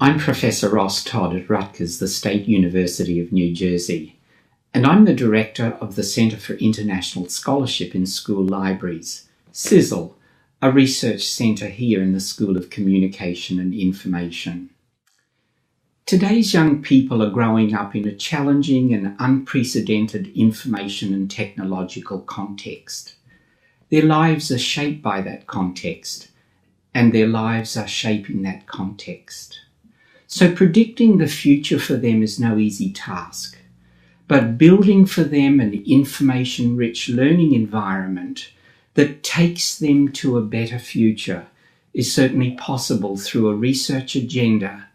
I'm Professor Ross Todd at Rutgers, the State University of New Jersey, and I'm the Director of the Centre for International Scholarship in School Libraries, CiSSL, a research centre here in the School of Communication and Information. Today's young people are growing up in a challenging and unprecedented information and technological context. Their lives are shaped by that context, and their lives are shaping that context. So predicting the future for them is no easy task, but building for them an information-rich learning environment that takes them to a better future is certainly possible through a research agenda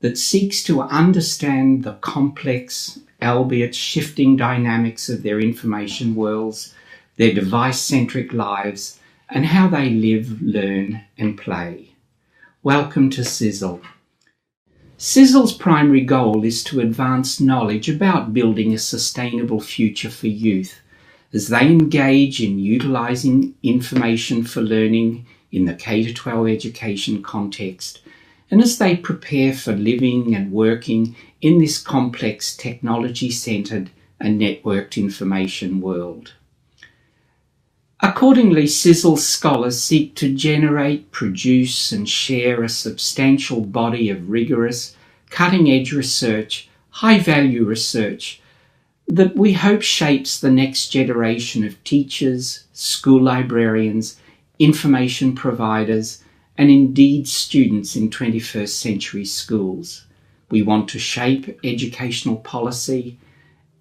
that seeks to understand the complex, albeit shifting dynamics of their information worlds, their device-centric lives, and how they live, learn, and play. Welcome to CiSSL. CiSSL's primary goal is to advance knowledge about building a sustainable future for youth as they engage in utilising information for learning in the K-12 education context, and as they prepare for living and working in this complex technology-centred and networked information world. Accordingly, CiSSL scholars seek to generate, produce and share a substantial body of rigorous, cutting-edge research, high-value research that we hope shapes the next generation of teachers, school librarians, information providers, and indeed students in 21st century schools. We want to shape educational policy,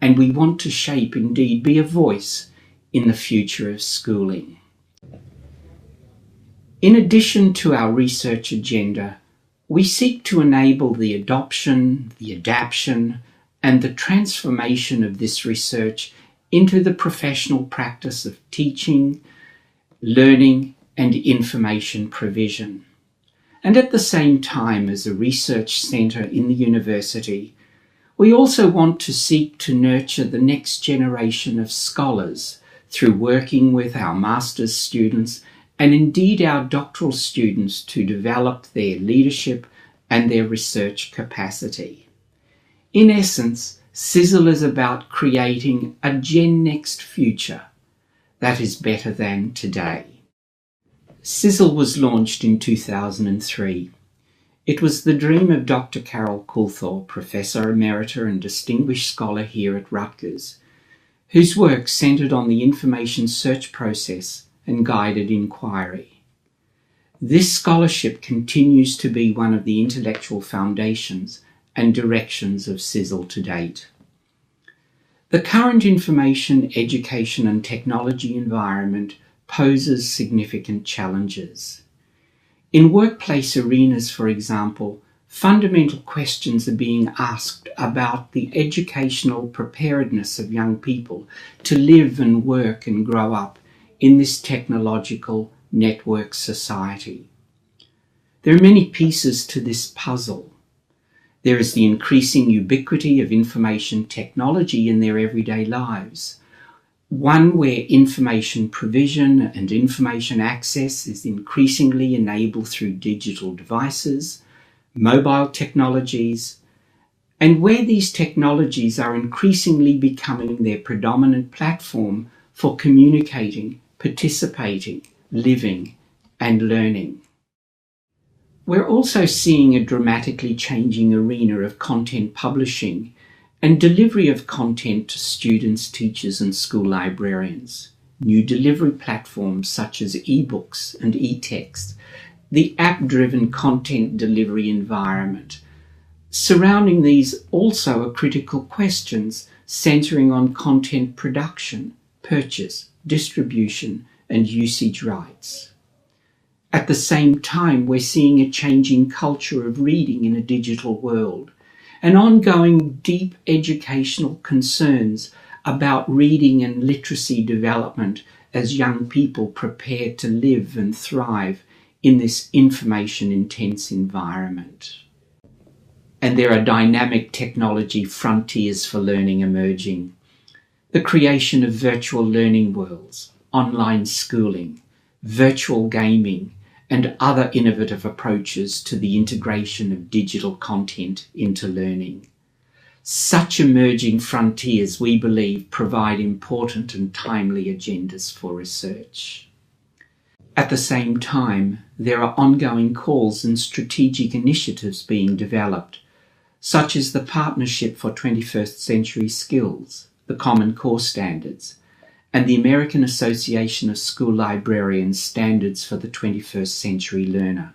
and we want to shape, indeed, be a voice in the future of schooling. In addition to our research agenda, we seek to enable the adoption, the adaptation, and the transformation of this research into the professional practice of teaching, learning, and information provision. And at the same time, as a research centre in the university, we also want to seek to nurture the next generation of scholars through working with our master's students and indeed our doctoral students to develop their leadership and their research capacity. In essence, CiSSL is about creating a Gen Next future that is better than today. CiSSL was launched in 2003. It was the dream of Dr. Carol Coulthard, Professor Emerita and Distinguished Scholar here at Rutgers, whose work centred on the information search process and guided inquiry. This scholarship continues to be one of the intellectual foundations and directions of CiSSL to date. The current information, education and technology environment poses significant challenges. In workplace arenas, for example, fundamental questions are being asked about the educational preparedness of young people to live and work and grow up in this technological network society. There are many pieces to this puzzle. There is the increasing ubiquity of information technology in their everyday lives, one where information provision and information access is increasingly enabled through digital devices, mobile technologies, and where these technologies are increasingly becoming their predominant platform for communicating, participating, living, and learning. We're also seeing a dramatically changing arena of content publishing and delivery of content to students, teachers, and school librarians. New delivery platforms such as ebooks and e-text, the app-driven content delivery environment. Surrounding these also are critical questions centering on content production, purchase, distribution, and usage rights. At the same time, we're seeing a changing culture of reading in a digital world, and ongoing deep educational concerns about reading and literacy development as young people prepare to live and thrive in this information-intense environment. And there are dynamic technology frontiers for learning emerging. The creation of virtual learning worlds, online schooling, virtual gaming, and other innovative approaches to the integration of digital content into learning. Such emerging frontiers, we believe, provide important and timely agendas for research. At the same time, there are ongoing calls and strategic initiatives being developed, such as the Partnership for 21st Century Skills, the Common Core Standards, and the American Association of School Librarians Standards for the 21st Century Learner.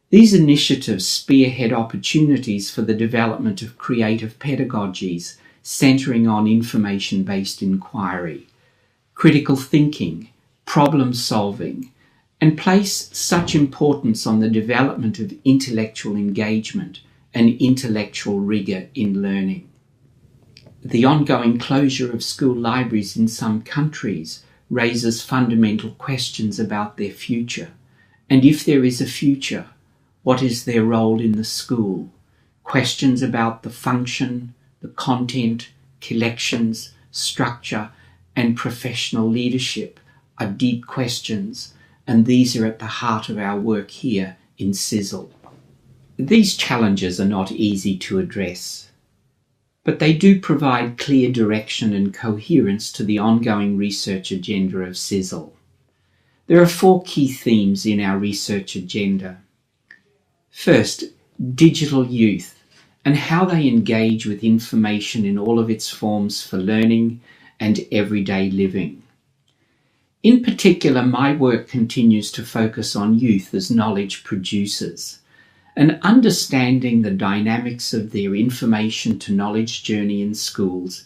These initiatives spearhead opportunities for the development of creative pedagogies centering on information-based inquiry, critical thinking, problem solving, and place such importance on the development of intellectual engagement and intellectual rigor in learning. The ongoing closure of school libraries in some countries raises fundamental questions about their future, and if there is a future, what is their role in the school? Questions about the function, the content, collections, structure, and professional leadership are deep questions, and these are at the heart of our work here in CiSSL. These challenges are not easy to address, but they do provide clear direction and coherence to the ongoing research agenda of CiSSL. There are 4 key themes in our research agenda. First, digital youth and how they engage with information in all of its forms for learning and everyday living. In particular, my work continues to focus on youth as knowledge producers and understanding the dynamics of their information to knowledge journey in schools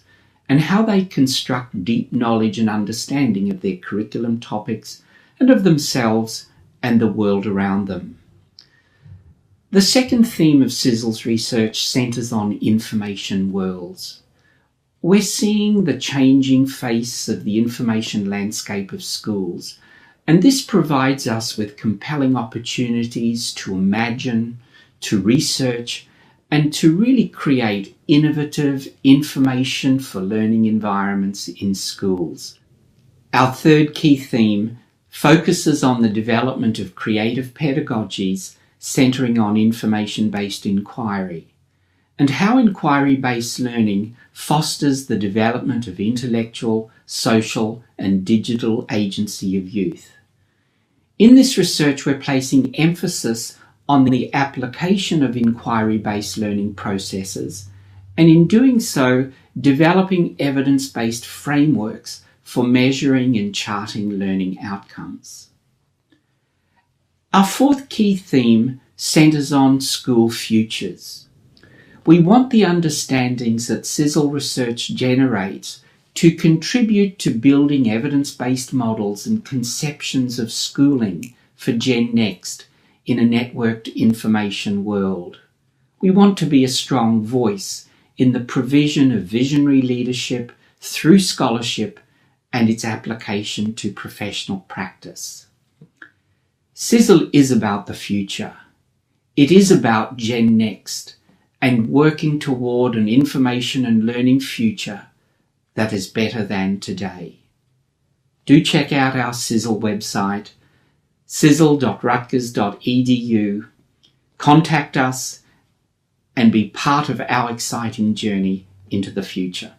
and how they construct deep knowledge and understanding of their curriculum topics and of themselves and the world around them. The second theme of CiSSL's research centres on information worlds. We're seeing the changing face of the information landscape of schools, and this provides us with compelling opportunities to imagine, to research, and to really create innovative information for learning environments in schools. Our third key theme focuses on the development of creative pedagogies centering on information-based inquiry, and how inquiry-based learning fosters the development of intellectual, social, and digital agency of youth. In this research, we're placing emphasis on the application of inquiry-based learning processes, and in doing so, developing evidence-based frameworks for measuring and charting learning outcomes. Our fourth key theme centres on school futures. We want the understandings that CiSSL research generates to contribute to building evidence-based models and conceptions of schooling for Gen Next in a networked information world. We want to be a strong voice in the provision of visionary leadership through scholarship and its application to professional practice. CiSSL is about the future. It is about Gen Next and working toward an information and learning future that is better than today. Do check out our CiSSL website, cissl.rutgers.edu. Contact us and be part of our exciting journey into the future.